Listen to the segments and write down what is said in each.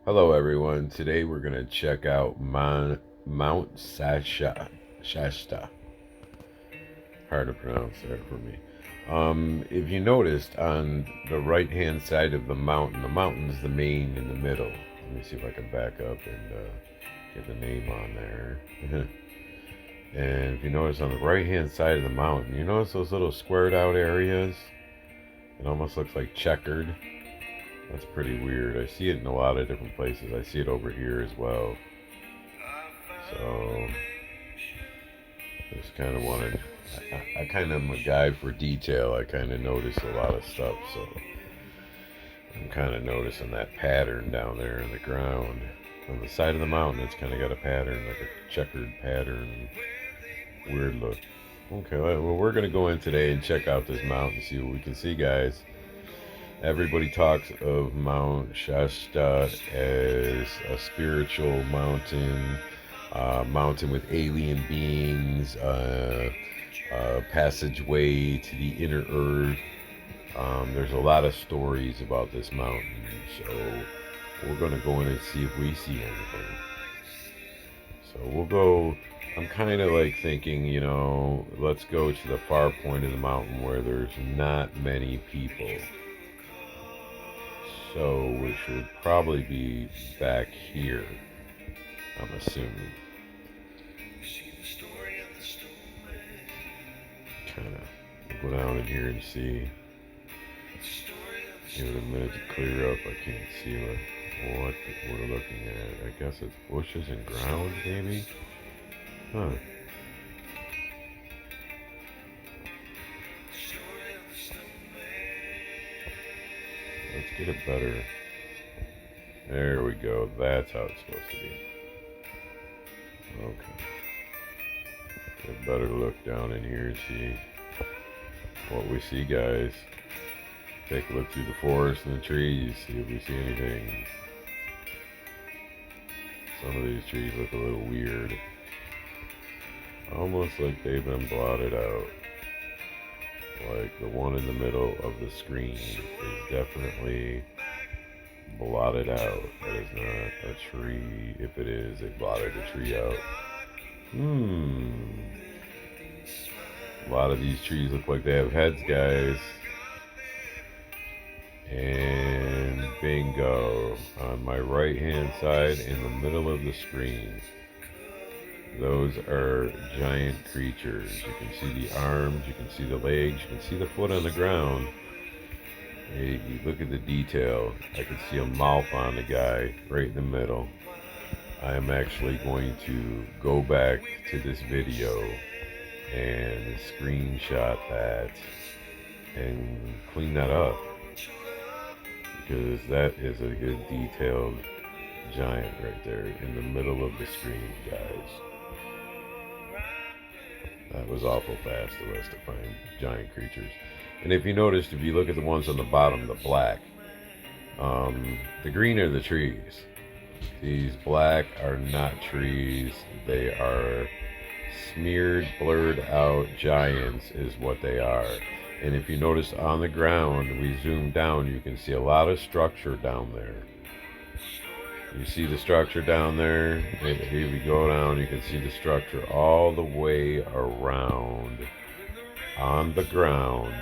Hello, everyone. Today we're going to check out Mount Shasta. Hard to pronounce there for me. If you noticed, on the right-hand side of the mountain's the main in the middle. Let me see if I can back up and get the name on there. And if you notice on the right-hand side of the mountain, you notice those little squared out areas? It almost looks like checkered. That's pretty weird. I see it in a lot of different places. I see it over here as well. So, just kind of wanted. I kind of am a guy for detail. I kind of notice a lot of stuff. So, I'm kind of noticing that pattern down there in the ground. On the side of the mountain, it's kind of got a pattern, like a checkered pattern. Weird look. Okay, well, we're going to go in today and check out this mountain, see what we can see, guys. Everybody talks of Mount Shasta as a spiritual mountain, mountain with alien beings, passageway to the inner earth. There's a lot of stories about this mountain, so we're going to go in and see if we see anything. So we'll go. I'm kind of like thinking, let's go to the far point of the mountain where there's not many people. So, which would probably be back here, I'm assuming. Kind of go down in here and see. Give it a minute to clear up. I can't see what we're looking at. I guess it's bushes and ground, maybe? Huh. Let's get it better. There we go. That's how it's supposed to be. Okay. Get a better look down in here and see what we see, guys. Take a look through the forest and the trees, see if we see anything. Some of these trees look a little weird. Almost like they've been blotted out. Like the one in the middle of the screen is definitely blotted out. That is not a tree. If it is, they blotted the tree out. A lot of these trees look like they have heads, guys. And bingo. On my right hand side in the middle of the screen, those are giant creatures. You can see the arms, you can see the legs, you can see the foot on the ground. Hey, you look at the detail. I can see a mouth on the guy right in the middle. I am actually going to go back to this video and screenshot that and clean that up, because that is a good detailed giant right there in the middle of the screen, guys. That was awful fast, the rest to find giant creatures. And if you noticed, if you look at the ones on the bottom, the black, the green are the trees. These black are not trees. They are smeared, blurred out giants is what they are. And if you notice on the ground, we zoom down, you can see a lot of structure down there. You see the structure down there? If you go down, you can see the structure all the way around on the ground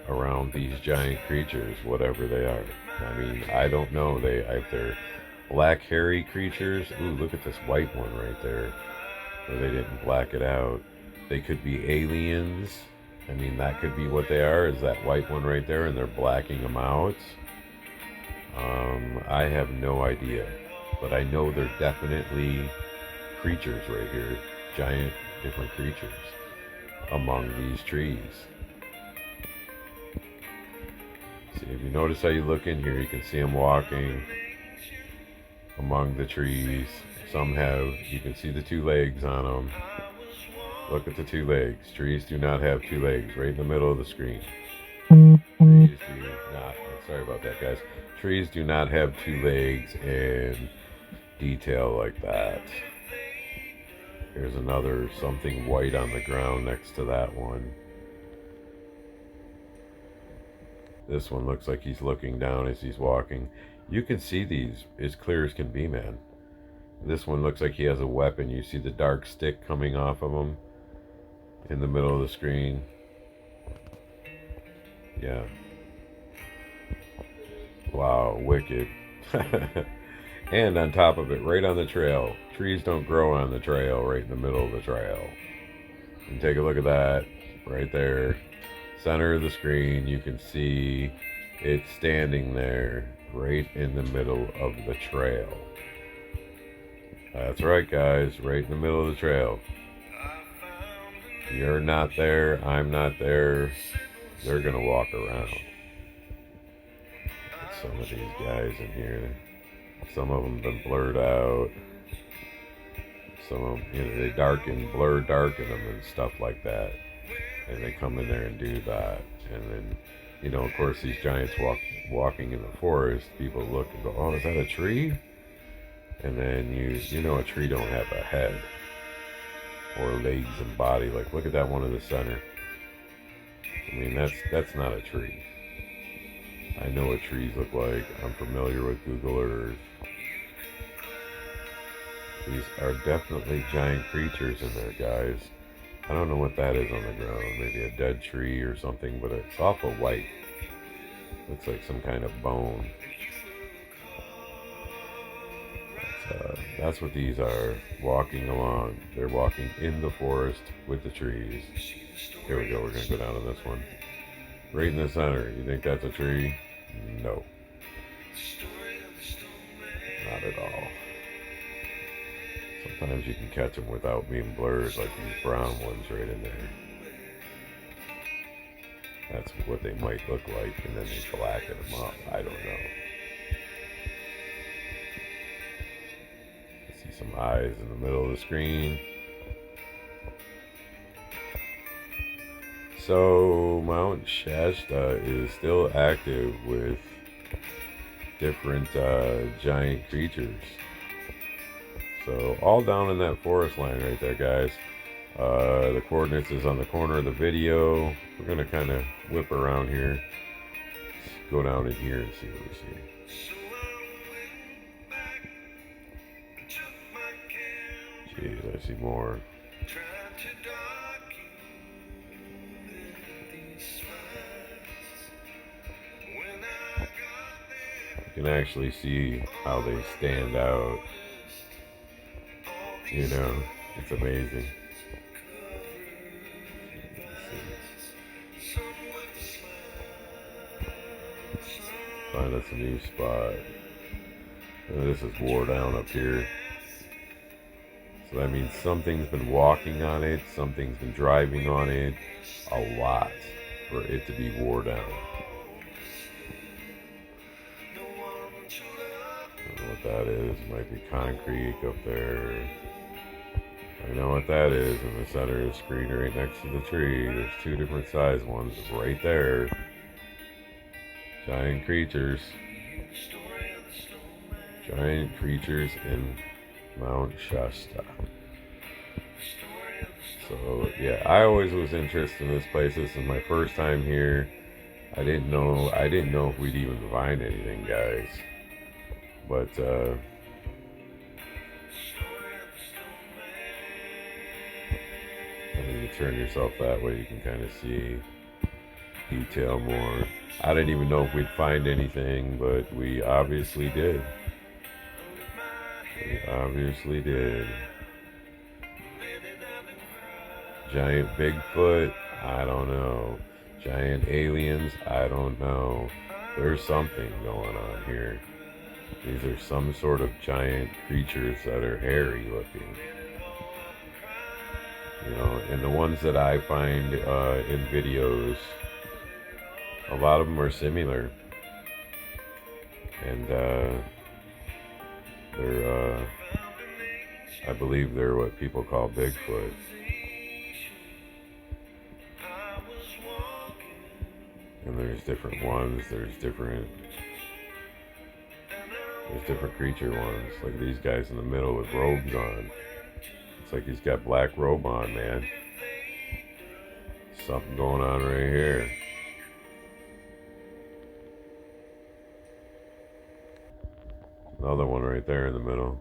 around these giant creatures, whatever they are. I mean, I don't know. If they're black hairy creatures. Ooh, look at this white one right there. Where they didn't black it out. They could be aliens. I mean, that could be what they are, is that white one right there, and they're blacking them out. I have no idea, but I know they're definitely creatures right here, giant different creatures among these trees. See, if you notice how you look in here, you can see them walking among the trees. Some have, you can see the two legs on them. Look at the two legs. Trees do not have two legs, right in the middle of the screen. Trees do not, sorry about that, guys. Trees do not have two legs and detail like that. Here's another something white on the ground next to that one. This one looks like he's looking down as he's walking. You can see these as clear as can be, man. This one looks like he has a weapon. You see the dark stick coming off of him in the middle of the screen. Yeah. Wow, wicked. And on top of it, right on the trail. Trees don't grow on the trail, right in the middle of the trail. And take a look at that right there. Center of the screen, you can see it standing there right in the middle of the trail. That's right, guys, right in the middle of the trail. You're not there, I'm not there. They're gonna walk around. Some of these guys in here, some of them have been blurred out. Some of them, they blur darken them and stuff like that. And they come in there and do that. And then, of course, these giants walking in the forest, people look and go, oh, is that a tree? And then a tree don't have a head or legs and body. Like, look at that one in the center. I mean, that's not a tree. I know what trees look like. I'm familiar with Google Earth. These are definitely giant creatures in there, guys. I don't know what that is on the ground. Maybe a dead tree or something, but it's awful white. Looks like some kind of bone. That's what these are, walking along. They're walking in the forest with the trees. Here we go, we're going to go down on this one. Right in the center. You think that's a tree? No. Not at all. Sometimes you can catch them without being blurred, like these brown ones right in there. That's what they might look like, and then they blacken them up. I don't know. I see some eyes in the middle of the screen. So Mount Shasta is still active with different giant creatures. So all down in that forest line right there, guys. The coordinates is on the corner of the video. We're going to kind of whip around here. Let's go down in here and see what we see. Jeez, I see more. You can actually see how they stand out. It's amazing. Find us a new spot. This is wore down up here. So that means something's been walking on it, something's been driving on it a lot for it to be wore down. I don't know what that is. It might be concrete up there. I know what that is in the center of the screen right next to the tree. There's two different size ones right there. Giant creatures. Giant creatures in Mount Shasta. So yeah, I always was interested in this place. This is my first time here. I didn't know if we'd even find anything, guys. But when you turn yourself that way, you can kind of see detail more. I didn't even know if we'd find anything, but we obviously did. We obviously did. Giant Bigfoot? I don't know. Giant aliens? I don't know. There's something going on here. These are some sort of giant creatures that are hairy looking. And the ones that I find in videos, a lot of them are similar. And they're, I believe they're what people call Bigfoot. And there's different ones, there's different creature ones. Like these guys in the middle with robes on. It's like he's got black robe on, man. Something going on right here. Another one right there in the middle.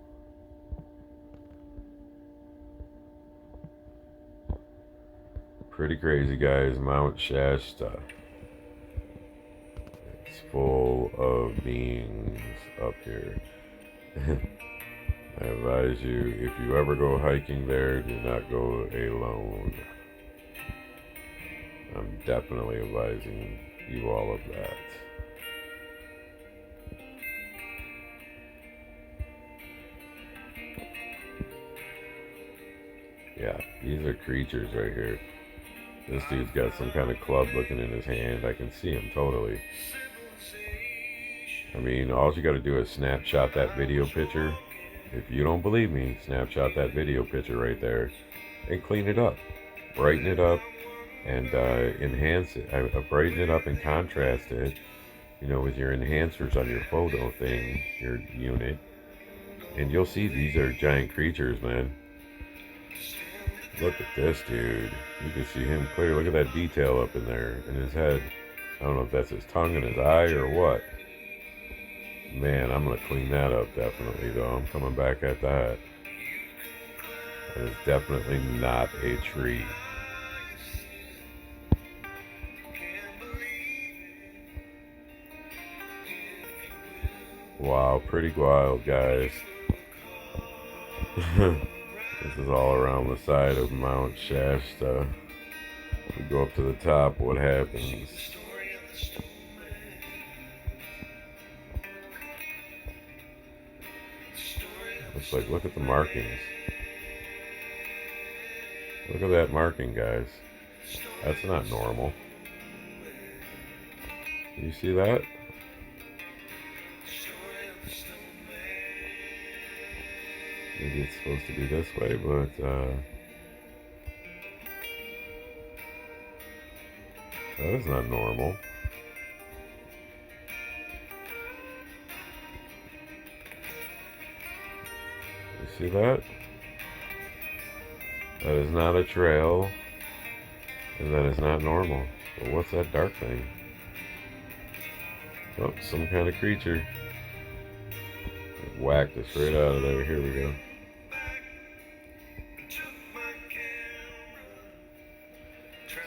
Pretty crazy, guys. Mount Shasta. It's full of beings up here. I advise you, if you ever go hiking there, do not go alone. I'm definitely advising you all of that. Yeah, these are creatures right here. This dude's got some kind of club looking in his hand. I can see him totally. I mean, all you got to do is snapshot that video picture. If you don't believe me, snapshot that video picture right there and clean it up. Brighten it up and enhance it. Brighten it up and contrast it, you know, with your enhancers on your photo thing, your unit. And you'll see these are giant creatures, man. Look at this dude. You can see him clear. Look at that detail up in there in his head. I don't know if that's his tongue and his eye or what. Man, I'm going to clean that up definitely, though. I'm coming back at that. That is definitely not a tree. Wow, pretty wild, guys. This is all around the side of Mount Shasta. We go up to the top, what happens? It's like, look at the markings. Look at that marking, guys. That's not normal. You see that? Maybe it's supposed to be this way, but that is not normal. You see that? That is not a trail, and that is not normal. But what's that dark thing? Oh, some kind of creature. It whacked us right out of there. Here we go.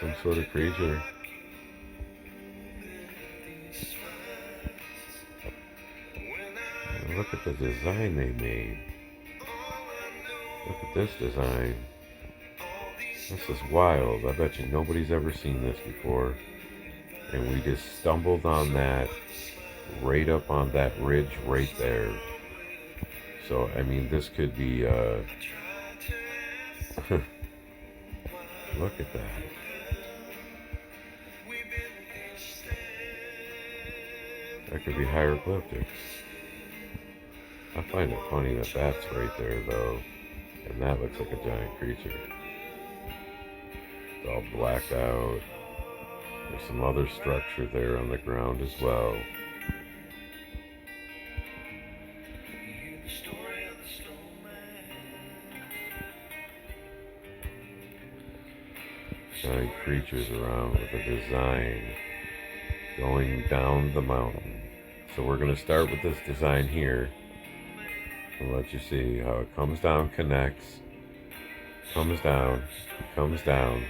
Some sort of creature. And look at the design they made. Look at this design. This is wild. I bet you nobody's ever seen this before. And we just stumbled on that right up on that ridge right there. So, I mean, this could be, look at that. That could be hieroglyphics. I find it funny that that's right there, though. And that looks like a giant creature. It's all blacked out. There's some other structure there on the ground as well. Giant creatures around with a design going down the mountain. So we're going to start with this design here. I'll let you see how it comes down, connects, comes down, comes down.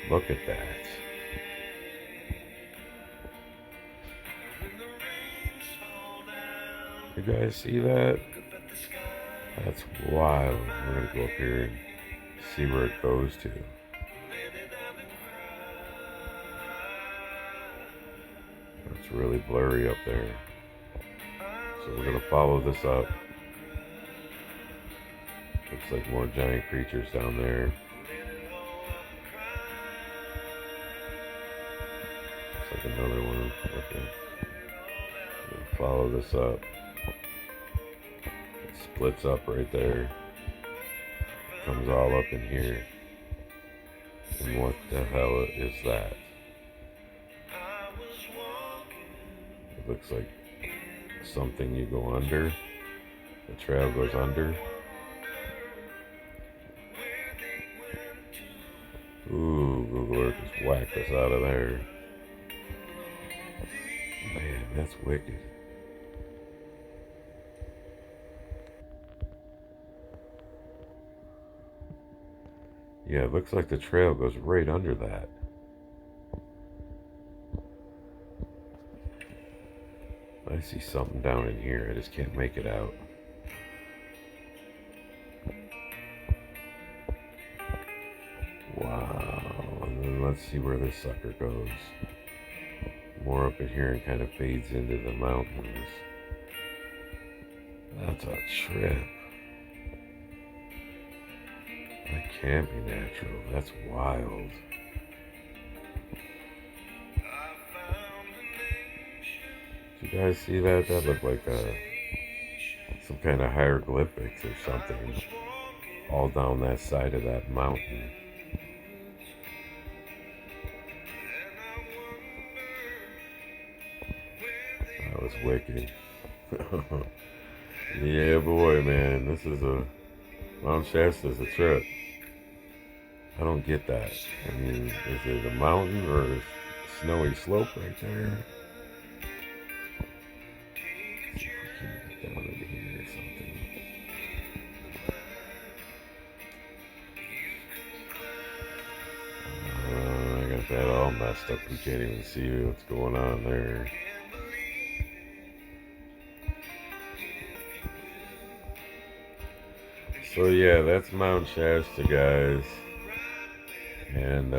Look at that. You guys see that? That's wild. We're going to go up here and see where it goes to. It's really blurry up there. So we're going to follow this up. Looks like more giant creatures down there. Looks like another one. Okay. We'll follow this up. It splits up right there. Comes all up in here. And what the hell is that? It looks like something you go under. The trail goes under. Ooh, Google Earth just whacked us out of there. Man, that's wicked. Yeah, it looks like the trail goes right under that. I see something down in here. I just can't make it out. Wow. And then let's see where this sucker goes. More up in here and kind of fades into the mountains. That's a trip. That can't be natural. That's wild. Did you guys see that? That looked like some kind of hieroglyphics or something. All down that side of that mountain. That was wicked. Yeah, boy, man. This is Mount Shasta's a trip. I don't get that. I mean, is it a mountain or a snowy slope right there? Let's see if we can get down into here or something. I got that all messed up. We can't even see what's going on there. So yeah, that's Mount Shasta, guys. And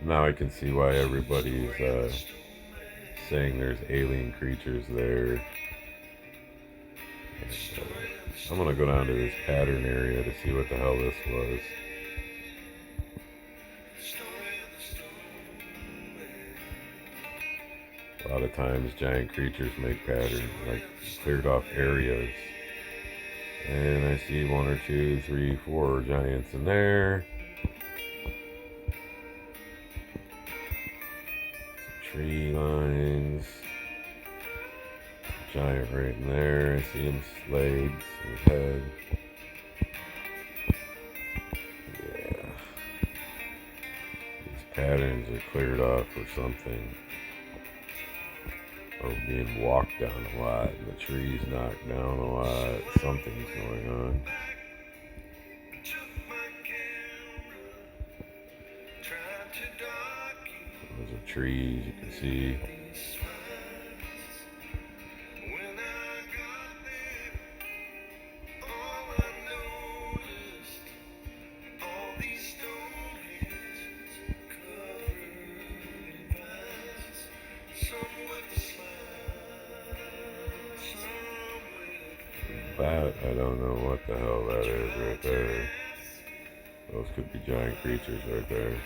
now I can see why everybody's saying there's alien creatures there. And, I'm gonna go down to this pattern area to see what the hell this was. A lot of times giant creatures make patterns, like cleared off areas. And I see 1 or 2, 3, 4 giants in there. Some tree lines. Giant right in there. I see his legs, his head. Yeah. These patterns are cleared off or something. Or being walked down a lot, and the trees knocked down a lot. Something's going on. Those are trees, you can see. That, I don't know what the hell that is right there. Those could be giant creatures right there.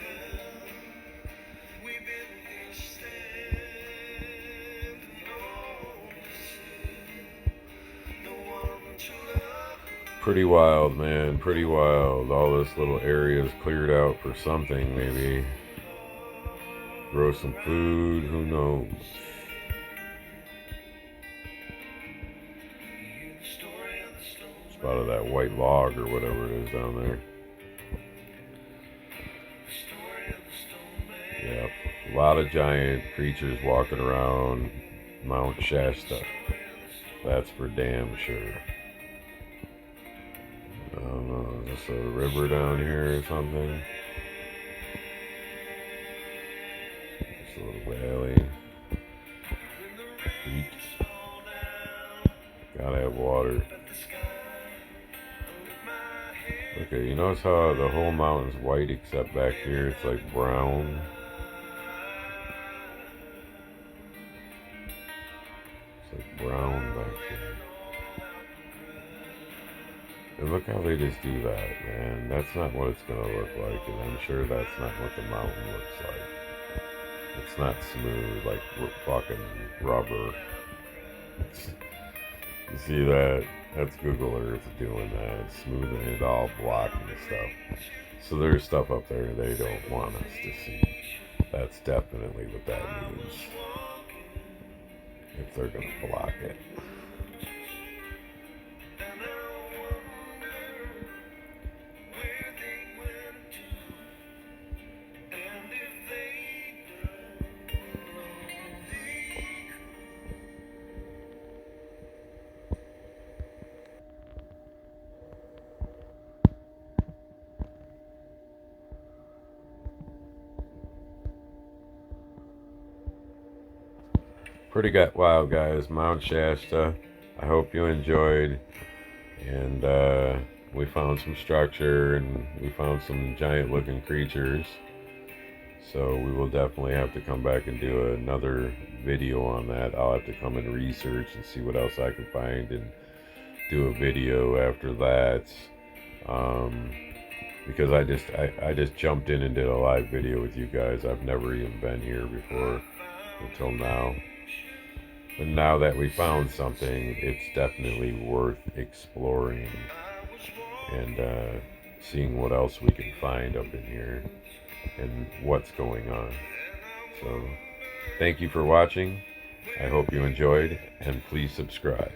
Pretty wild, man. Pretty wild. All this little area is cleared out for something, maybe. Grow some food, who knows? Spotted that white log or whatever it is down there. Yeah, a lot of giant creatures walking around Mount Shasta. That's for damn sure. I don't know, is this a river down here or something? Just a little valley. Creek. Gotta have water. Okay, you notice how the whole mountain's white except back here it's like brown? It's like brown back here. And look how they just do that, man. That's not what it's gonna look like, and I'm sure that's not what the mountain looks like. It's not smooth like fucking rubber. You see that? That's Google Earth doing that. It's smoothing it all, blocking stuff. So there's stuff up there they don't want us to see. That's definitely what that means. If they're gonna block it. pretty wild, guys. Mount Shasta. I hope you enjoyed. And we found some structure and we found some giant looking creatures. So we will definitely have to come back and do another video on that. I'll have to come and research and see what else I can find and do a video after that. Because I just jumped in and did a live video with you guys. I've never even been here before until now. But now that we found something, it's definitely worth exploring and seeing what else we can find up in here and what's going on. So, thank you for watching. I hope you enjoyed, and please subscribe.